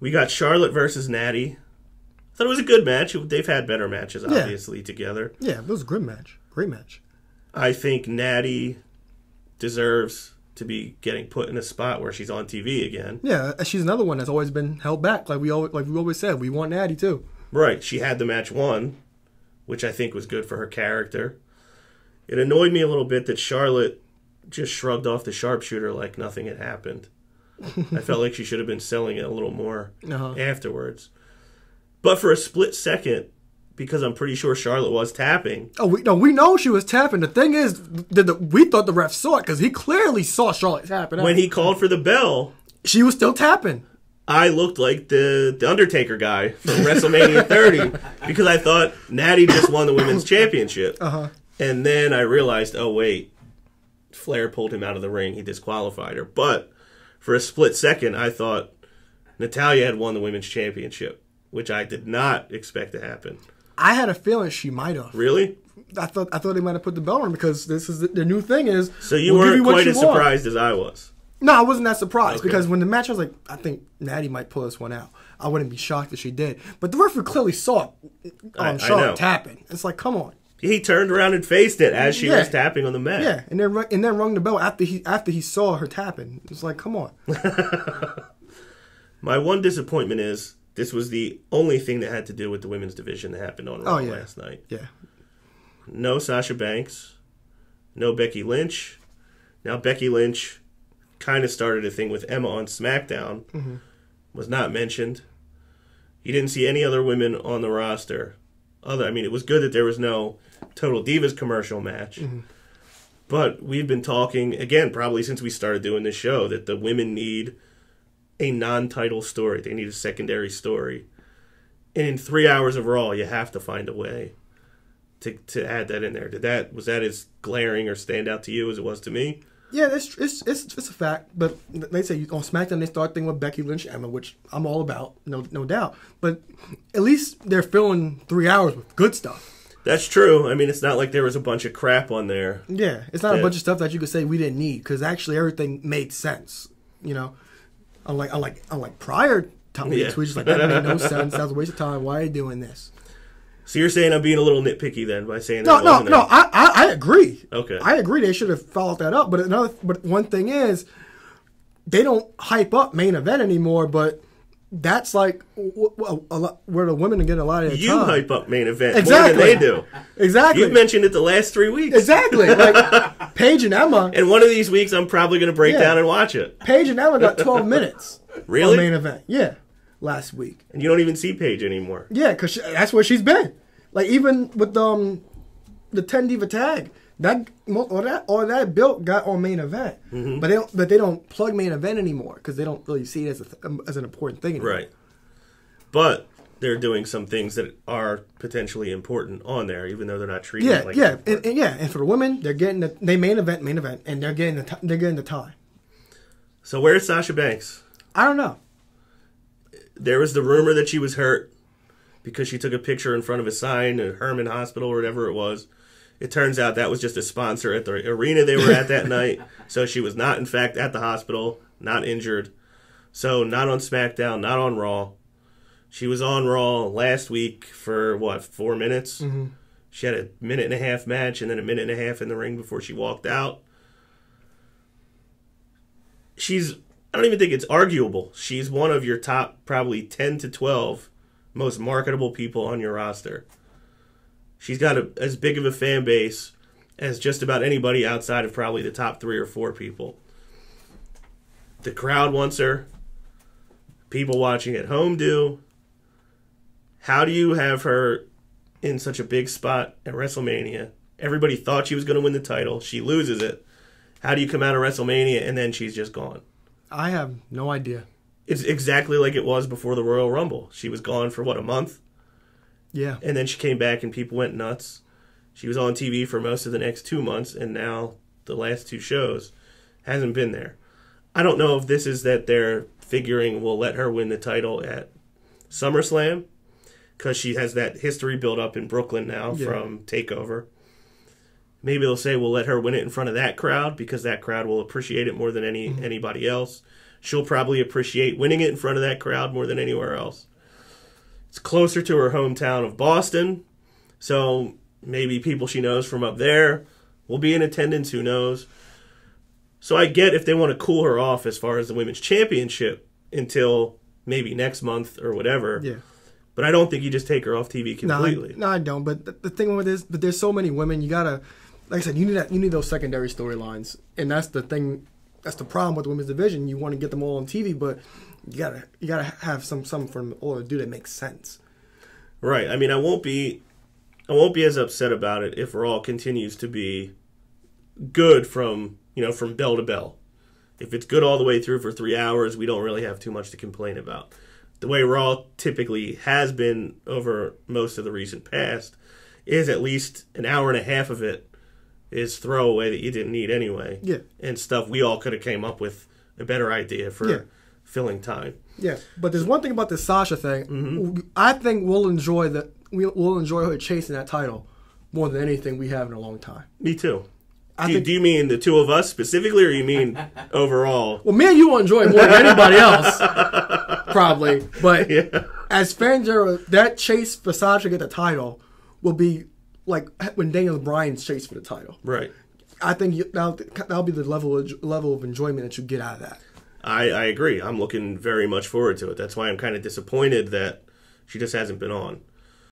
We got Charlotte versus Nattie. I thought it was a good match. They've had better matches, obviously, together. Yeah, it was a good match. Great match. I think Nattie deserves to be getting put in a spot where she's on TV again. Yeah, she's another one that's always been held back. Like we always said, we want Nattie too. Right. She had the match won, which I think was good for her character. It annoyed me a little bit that Charlotte just shrugged off the sharpshooter like nothing had happened. I felt like she should have been selling it a little more afterwards. But for a split second, because I'm pretty sure Charlotte was tapping. Oh, we know she was tapping. The thing is, we thought the ref saw it because he clearly saw Charlotte tapping. When he called for the bell, she was still tapping. I looked like the Undertaker guy from WrestleMania 30 because I thought Nattie just won the women's championship. And then I realized, oh, wait, Flair pulled him out of the ring. He disqualified her. But for a split second, I thought Natalya had won the women's championship, which I did not expect to happen. I had a feeling she might have. Really? I thought they might have put the bell on because this is the new thing is. So you weren't quite as surprised as I was. No, I wasn't that surprised because when the match, I was like, I think Nattie might pull this one out. I wouldn't be shocked if she did. But the referee clearly saw Charlotte tapping. It's like, come on. He turned around and faced it as she was tapping on the mat. Yeah, and then rung the bell after he saw her tapping. It's like, come on. My one disappointment is this was the only thing that had to do with the women's division that happened on Raw last night. Yeah. No Sasha Banks. No Becky Lynch. Now Becky Lynch kind of started a thing with Emma on SmackDown. Was not mentioned. You didn't see any other women on the roster. It was good that there was no Total Divas commercial match. But we've been talking, again, probably since we started doing this show, that the women need a non-title story. They need a secondary story. And in 3 hours of Raw, you have to find a way to add that in there. Was that as glaring or stand out to you as it was to me? Yeah, it's a fact. But they say on SmackDown they start thinking with Becky Lynch, Emma, which I'm all about, no doubt. But at least they're filling 3 hours with good stuff. That's true. I mean, it's not like there was a bunch of crap on there. Yeah, it's not a bunch of stuff that you could say we didn't need because actually everything made sense. You know, unlike prior time weeks, we just like that made no sense. That was a waste of time. Why are you doing this? So you're saying I'm being a little nitpicky then by saying no. I agree. Okay, I agree. They should have followed that up. But one thing is, they don't hype up main event anymore. But that's like where the women get a lot of their time. You hype up main event more than they do. Exactly. You've mentioned it the last 3 weeks. Exactly. Like Paige and Emma. And one of these weeks, I'm probably going to break down and watch it. Paige and Emma got 12 minutes. Really? On main event. Yeah. Last week. And you don't even see Paige anymore. Yeah, because that's where she's been. Like even with the 10 Diva tag, all that built got on main event, but they don't plug main event anymore because they don't really see it as an important thing anymore. Right. But they're doing some things that are potentially important on there, even though they're not treating it like and for the women, they're getting the main event, and they're getting the time. So where's Sasha Banks? I don't know. There was the rumor that she was hurt because she took a picture in front of a sign at Herman Hospital or whatever it was. It turns out that was just a sponsor at the arena they were at that night. So she was not, in fact, at the hospital, not injured. So not on SmackDown, not on Raw. She was on Raw last week for, 4 minutes? She had a 1.5-minute match and then a 1.5 in the ring before she walked out. I don't even think it's arguable. She's one of your top probably 10 to 12 most marketable people on your roster. She's got as big of a fan base as just about anybody outside of probably the top 3 or 4 people. The crowd wants her. People watching at home do. How do you have her in such a big spot at WrestleMania? Everybody thought she was going to win the title. She loses it. How do you come out of WrestleMania and then she's just gone? I have no idea. It's exactly like it was before the Royal Rumble. She was gone for, a month? Yeah. And then she came back and people went nuts. She was on TV for most of the next 2 months, and now the last 2 shows hasn't been there. I don't know if this is that they're figuring we'll let her win the title at SummerSlam, because she has that history built up in Brooklyn now from TakeOver. Maybe they'll say we'll let her win it in front of that crowd because that crowd will appreciate it more than anybody else. she'll probably appreciate winning it in front of that crowd more than anywhere else. It's closer to her hometown of Boston, so maybe people she knows from up there will be in attendance, who knows. So I get if they want to cool her off as far as the women's championship until maybe next month or whatever. Yeah. But I don't think you just take her off TV completely. No, I don't. But the thing with this, but there's so many women. You gotta, like I said, you need those secondary storylines, and that's the thing. That's the problem with the women's division. You want to get them all on TV, but you gotta have something for them all to do that makes sense. Right. I mean, I won't be as upset about it if Raw continues to be good from bell to bell. If it's good all the way through for 3 hours, we don't really have too much to complain about. The way Raw typically has been over most of the recent past is at least an hour and a half of it is throwaway that you didn't need anyway. Yeah. And stuff we all could have came up with a better idea for filling time. Yeah. But there's one thing about this Sasha thing. Mm-hmm. I think we'll enjoy her chasing that title more than anything we have in a long time. Me too. Do you mean the two of us specifically, or you mean overall? Well, me and you will enjoy it more than anybody else, probably. But as fans, that chase for Sasha to get the title will be like when Daniel Bryan's chase for the title. Right. I think that'll be the level of enjoyment that you get out of that. I agree. I'm looking very much forward to it. That's why I'm kind of disappointed that she just hasn't been on.